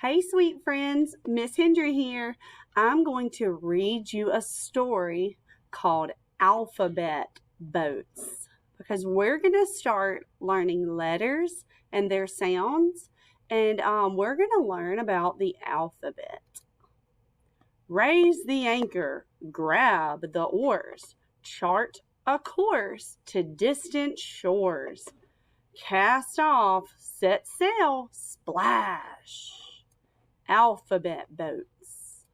Hey, sweet friends, Miss Hendry here. I'm going to read you a story called Alphabet Boats because we're going to start learning letters and their sounds, and we're going to learn about the alphabet. Raise the anchor, grab the oars, chart a course to distant shores. Cast off, set sail, splash. Alphabet boats.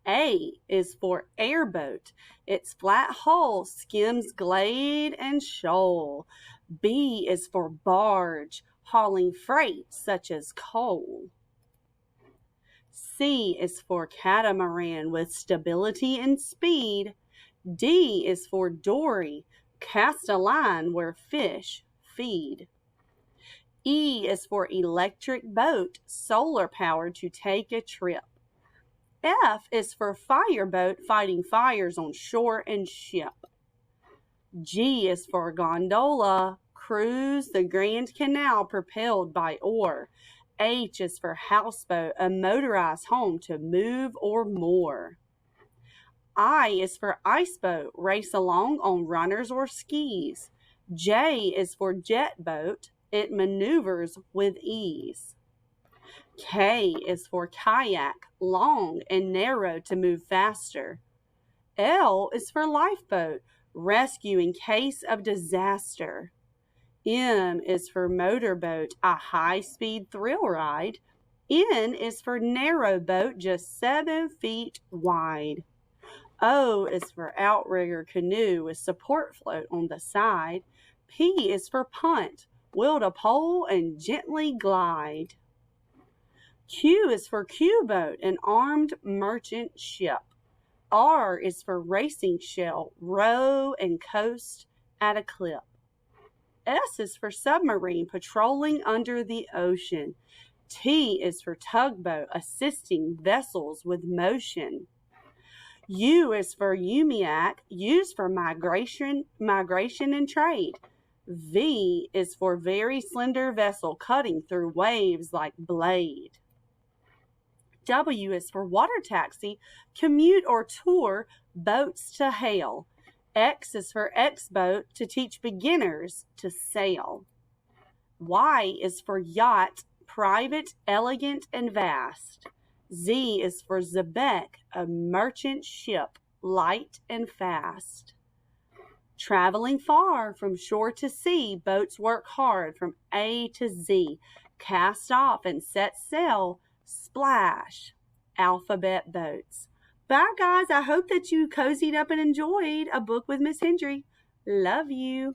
A is for airboat. Its flat hull skims glade and shoal. B is for barge, hauling freight such as coal. C is for catamaran with stability and speed. D is for dory, cast a line where fish feed. E is for electric boat, solar powered to take a trip. F is for fireboat, fighting fires on shore and ship. G is for gondola, cruise the Grand Canal propelled by oar. H is for houseboat, a motorized home to move or moor. I is for iceboat, race along on runners or skis. J is for jet boat, it maneuvers with ease. K is for kayak, long and narrow to move faster. L is for lifeboat, rescue in case of disaster. M is for motorboat, a high-speed thrill ride. N is for narrow boat, just 7 feet wide. O is for outrigger canoe with support float on the side. P is for punt, wield a pole and gently glide. Q is for Q-boat, an armed merchant ship. R is for racing shell, row and coast at a clip. S is for submarine, patrolling under the ocean. T is for tugboat, assisting vessels with motion. U is for umiak, used for migration and trade. V is for very slender vessel, cutting through waves like blade. W is for water taxi, commute or tour, boats to hail. X is for X-boat, to teach beginners to sail. Y is for yacht, private, elegant, and vast. Z is for Zebek, a merchant ship, light and fast. Traveling far from shore to sea, boats work hard from A to Z. Cast off and set sail, splash. Alphabet boats. Bye, guys. I hope that you cozied up and enjoyed a book with Miss Hendry. Love you.